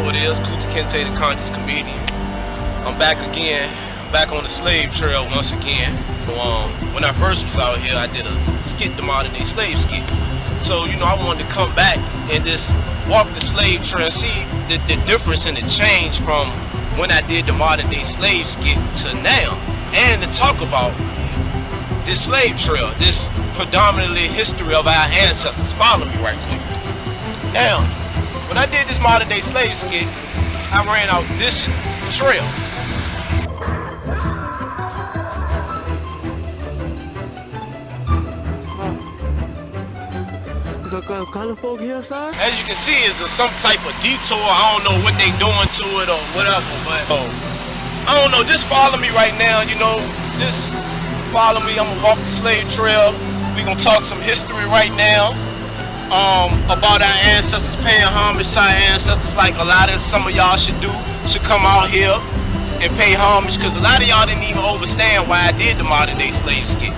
know it is, K.Kinte, the conscious comedian. I'm back again, back on the slave trail once again. So, when I first was out here, I did a skit, the modern day slave skit. So, I wanted to come back and just walk the slave trail and see the difference and the change from when I did the modern day slave skit to now. And to talk about this slave trail, this predominantly history of our ancestors. Follow me right quick. Now, when I did this modern day slave skit, I ran out this trail. Is there color folk here, sir? As you can see, it's some type of detour. I don't know what they doing to it or whatever, but I don't know. Just follow me right now, Just follow me. I'm gonna walk the slave trail. We gonna talk some history right now. About our ancestors, paying homage to our ancestors, like some of y'all should come out here and pay homage, because a lot of y'all didn't even understand why I did the modern day slave skit.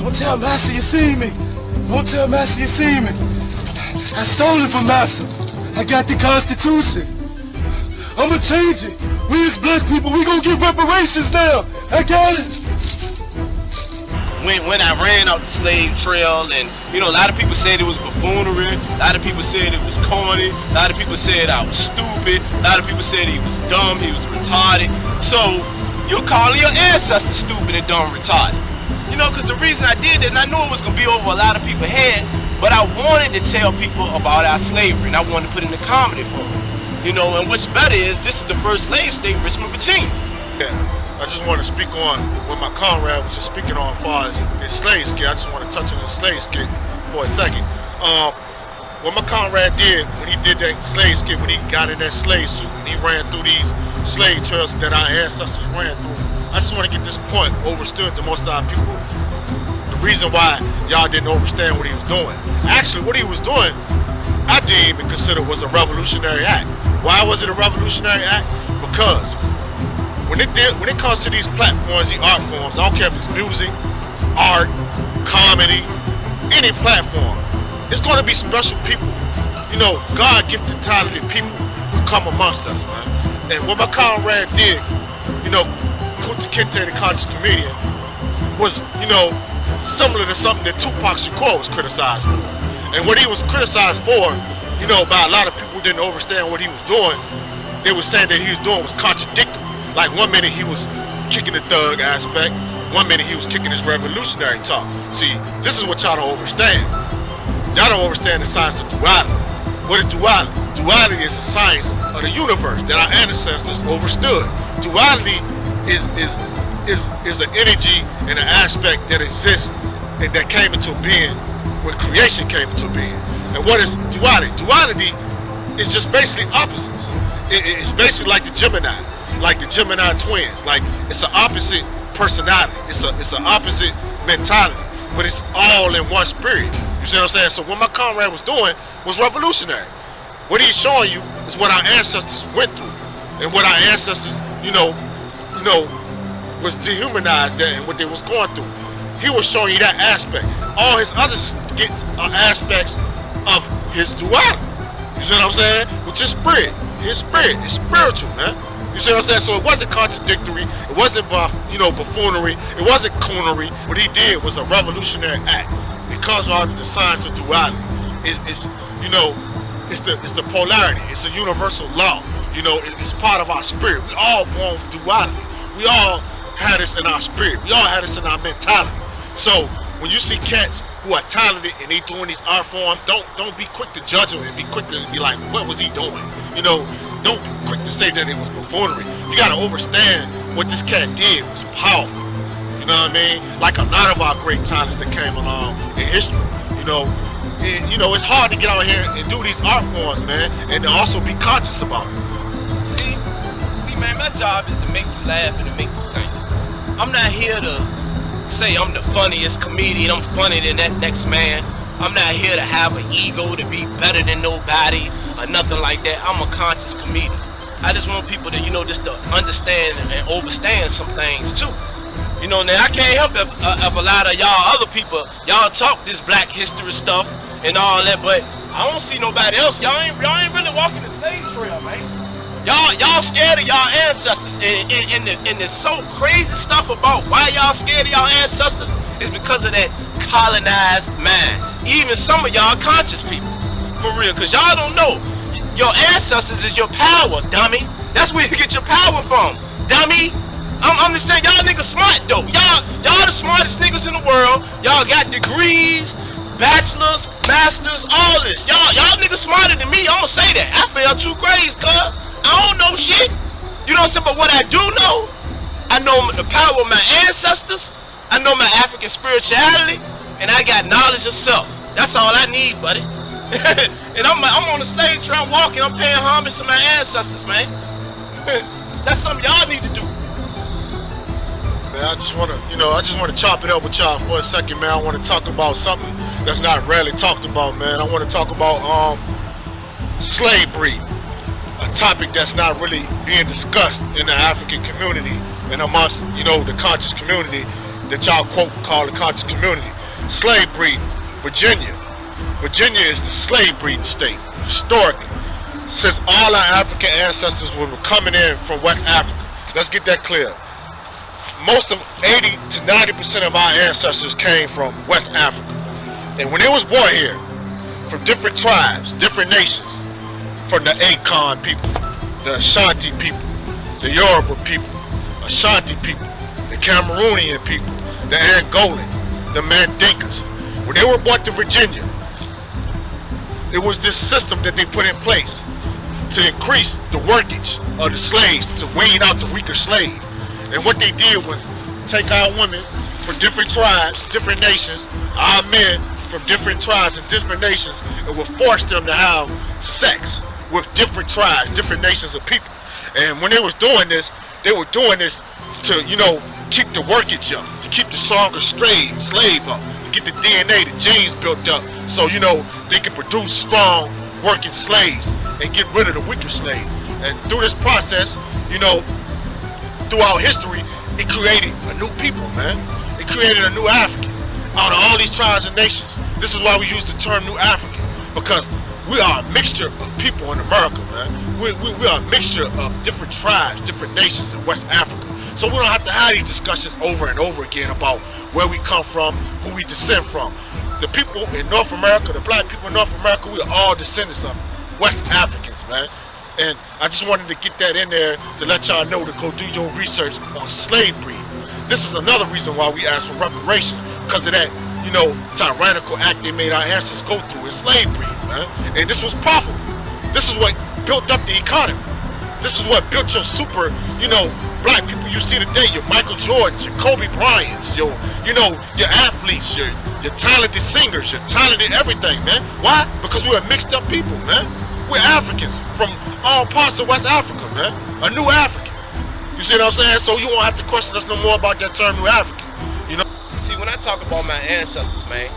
Don't tell Master you see me. Don't tell Master you see me. I stole it from Master. I got the Constitution. I'ma change it. We as black people, we gonna get reparations now. I got it. When I ran out the slave trail, and a lot of people said it was buffoonery, a lot of people said it was corny, a lot of people said I was stupid, a lot of people said he was dumb, he was retarded. So you're calling your ancestors stupid and dumb, retarded. Because the reason I did it, and I knew it was going to be over a lot of people's heads, but I wanted to tell people about our slavery, and I wanted to put it in the comedy form. And what's better is, this is the first slave state, Richmond, Virginia. Yeah, I just want to speak on what my comrade was just speaking on as far as his slave skit. I just want to touch on his slave skit for a second. What my comrade did when he did that slave skit, when he got in that slave suit, and he ran through these slave trails that our ancestors ran through, I just want to get this point overstood to most of our people. The reason why y'all didn't understand what he was doing. Actually, what he was doing, I didn't even consider was a revolutionary act. Why was it a revolutionary act? Because when it comes to these platforms, these art forms, I don't care if it's music, art, comedy, any platform, it's going to be special people. God-gifted, talented people who come amongst us, man. And what my comrade did, K.Kinte, the conscious comedian, was, similar to something that Tupac Shakur was criticized for. And what he was criticized for, by a lot of people who didn't understand what he was doing, they were saying that he was doing was contradictory. Like, one minute he was kicking the thug aspect, one minute he was kicking his revolutionary talk. See, this is what y'all don't understand. Y'all don't understand the science of duality. What is duality? Duality is the science of the universe that our ancestors understood. Duality is an energy and an aspect that exists and that came into being when creation came into being. And what is duality? Duality is just basically opposites. It's basically like the Gemini twins. Like, it's an opposite personality. It's an opposite mentality, but it's all in one spirit. You see what I'm saying? So what my comrade was doing was revolutionary. What he's showing you is what our ancestors went through, and what our ancestors, was dehumanized there and what they was going through. He was showing you that aspect. All his other skits are aspects of his duality. You see what I'm saying? Which is spirit. His spirit. It's spiritual, man. You see what I'm saying? So it wasn't contradictory. It wasn't, buffoonery. It wasn't coonery. What he did was a revolutionary act. Because of the science of duality. It's the polarity. It's a universal law. It's part of our spirit. We all born with duality. We all had this in our spirit. We all had this in our mentality. So when you see cats who are talented and they doing these art forms, don't be quick to judge them and be quick to be like, what was he doing? Don't be quick to say that it was buffoonery. You gotta understand what this cat did was powerful. You know what I mean? Like a lot of our great talents that came along in history. It's hard to get out here and do these art forms, man, and to also be conscious about it. See, man, my job is to make you laugh and to make you think. I'm not here to say I'm the funniest comedian, I'm funnier than that next man. I'm not here to have an ego to be better than nobody or nothing like that. I'm a conscious comedian. I just want people to, just to understand and overstand some things too. Now I can't help if a lot of y'all other people, y'all talk this black history stuff and all that, but I don't see nobody else. Y'all ain't really walking the slave trail, man. Y'all scared of y'all ancestors, and the so crazy stuff about why y'all scared of y'all ancestors is because of that colonized mind. Even some of y'all conscious people, for real, because y'all don't know. Your ancestors is your power, dummy. That's where you get your power from, dummy. I'm just saying, y'all niggas smart though. Y'all the smartest niggas in the world. Y'all got degrees, bachelors, masters, all this. Y'all niggas smarter than me. I'ma say that. I failed 2 grades, cuz. I don't know shit. You know what I'm saying? But what I do know, I know the power of my ancestors. I know my African spirituality, and I got knowledge of self. That's all I need, buddy. And I'm on the stage trying walking. I'm paying homage to my ancestors, man. That's something y'all need to do. Man, I just want to chop it up with y'all for a second, man. I want to talk about something that's not rarely talked about, man. I want to talk about slavery, a topic that's not really being discussed in the African community and amongst, the conscious community that y'all call the conscious community. Slave breed, Virginia. Virginia is the slave breeding state, historically. Since all our African ancestors were coming in from West Africa. Let's get that clear. Most of 80 to 90% of our ancestors came from West Africa. And when they was born here, from different tribes, different nations, from the Akon people, the Ashanti people, the Yoruba people, Ashanti people, the Cameroonian people, the Angolan, the Mandinkas. When they were brought to Virginia, it was this system that they put in place to increase the workage of the slaves, to wean out the weaker slave. And what they did was take our women from different tribes, different nations, our men from different tribes and different nations, and would force them to have sex with different tribes, different nations of people. And when they was doing this, they were doing this to, keep the workage up, to keep the stronger slave up, to get the DNA, the genes built up, so, they can produce strong working slaves and get rid of the weaker slaves. And through this process, throughout history, it created a new people, man. It created a new African out of all these tribes and nations. This is why we use the term New African, because we are a mixture of people in America, man. We are a mixture of different tribes, different nations in West Africa. So we don't have to have these discussions over and over again about where we come from, who we descend from. The people in North America, the black people in North America, we are all descendants of West Africans, man. And I just wanted to get that in there to let y'all know to go do your research on slavery. This is another reason why we ask for reparations, because of that, tyrannical act they made our ancestors go through in slavery, man. And this was profitable. This is what built up the economy. This is what built your super, black people you see today, your Michael Jordan, your Kobe Bryants, your athletes, your talented singers, your talented everything, man. Why? Because we're a mixed up people, man. We're Africans from all parts of West Africa, man. A new African. You see what I'm saying? So you won't have to question us no more about that term New African. See, when I talk about my ancestors, man,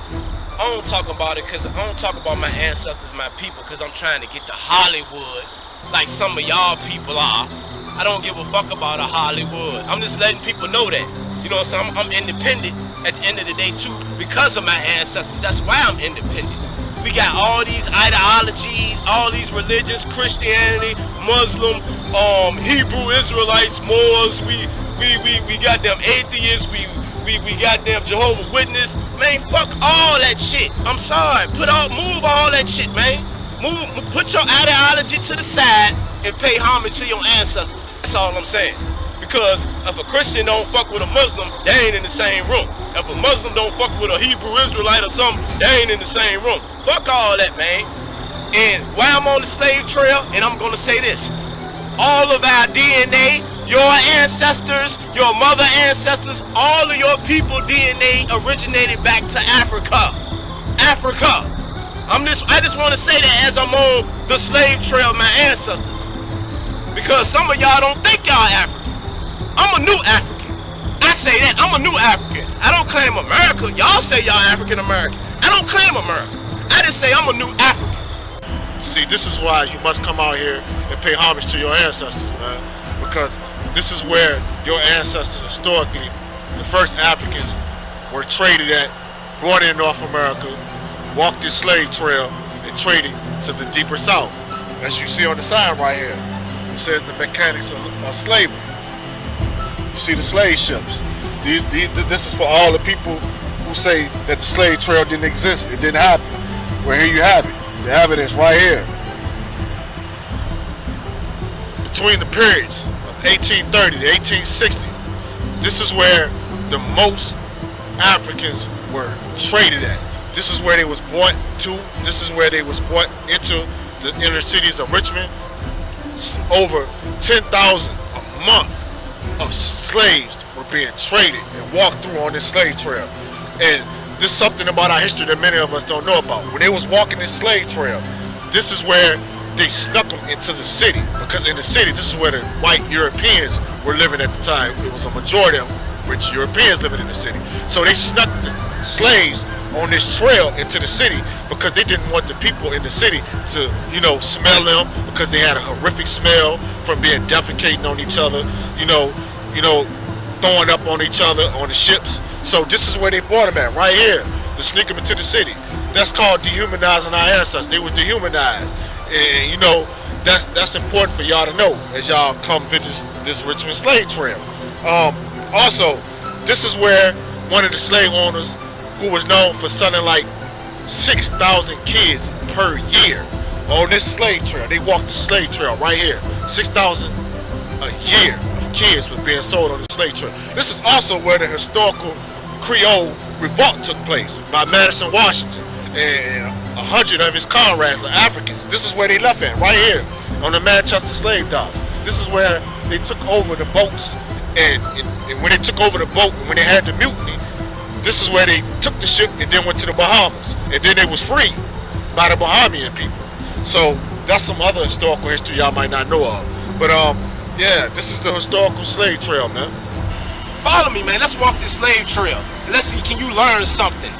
I don't talk about it because I don't talk about my ancestors, my people, because I'm trying to get to Hollywood like some of y'all people are. I don't give a fuck about a Hollywood. I'm just letting people know that. You know what I'm saying? I'm independent at the end of the day, too, because of my ancestors. That's why I'm independent. We got all these ideologies, all these religions, Christianity, Muslim, Hebrew Israelites, Moors, we got them atheists, we got them Jehovah's Witness. Man, fuck all that shit. I'm sorry. Move all that shit, man. Put your ideology to the side and pay homage to your ancestors. That's all I'm saying. Because if a Christian don't fuck with a Muslim, they ain't in the same room. If a Muslim don't fuck with a Hebrew Israelite or something, they ain't in the same room. Fuck all that, man. And while I'm on the slave trail, and I'm gonna say this, all of our DNA, your ancestors, your mother ancestors, all of your people DNA originated back to Africa. Africa. I just want to say that as I'm on the slave trail of my ancestors. Because some of y'all don't think y'all African. I'm a new African. I say that, I'm a new African. I don't claim America. Y'all say y'all African American. I don't claim America. I just say I'm a new African. See, this is why you must come out here and pay homage to your ancestors, man. Because this is where your ancestors historically, the first Africans, were traded at, brought in North America, walked this slave trail and traded to the deeper south. As you see on the sign right here, it says the mechanics of slavery. You see the slave ships. This is for all the people who say that the slave trail didn't exist, it didn't happen. Well, here you have it. The evidence right here. Between the periods of 1830 to 1860, this is where the most Africans were traded at. This is where they was brought to. This is where they was brought into the inner cities of Richmond. Over 10,000 a month of slaves were being traded and walked through on this slave trail. And this is something about our history that many of us don't know about. When they was walking this slave trail, this is where they snuck them into the city. Because in the city, this is where the white Europeans were living at the time. It was a majority of rich Europeans living in the city. So they snuck the slaves on this trail into the city because they didn't want the people in the city to, smell them, because they had a horrific smell from being defecating on each other, throwing up on each other on the ships. So this is where they brought them at, right here, to sneak them into the city. That's called dehumanizing our ancestors. They were dehumanized. And, that's important for y'all to know as y'all come visit this Richmond slave trail. Also, this is where one of the slave owners, who was known for selling like 6,000 kids per year on this slave trail. They walked the slave trail right here. 6,000 a year of kids was being sold on the slave trail. This is also where the historical Creole revolt took place by Madison Washington and 100 of his comrades are Africans. This is where they left at, right here on the Manchester slave docks. This is where they took over the boats, and when they took over the boat, and when they had the mutiny, this is where they took the ship and then went to the Bahamas, and then they was freed by the Bahamian people. So that's some other historical history y'all might not know of. But yeah, this is the historical slave trail, man. Follow me, man. Let's walk this slave trail. Let's see, can you learn something?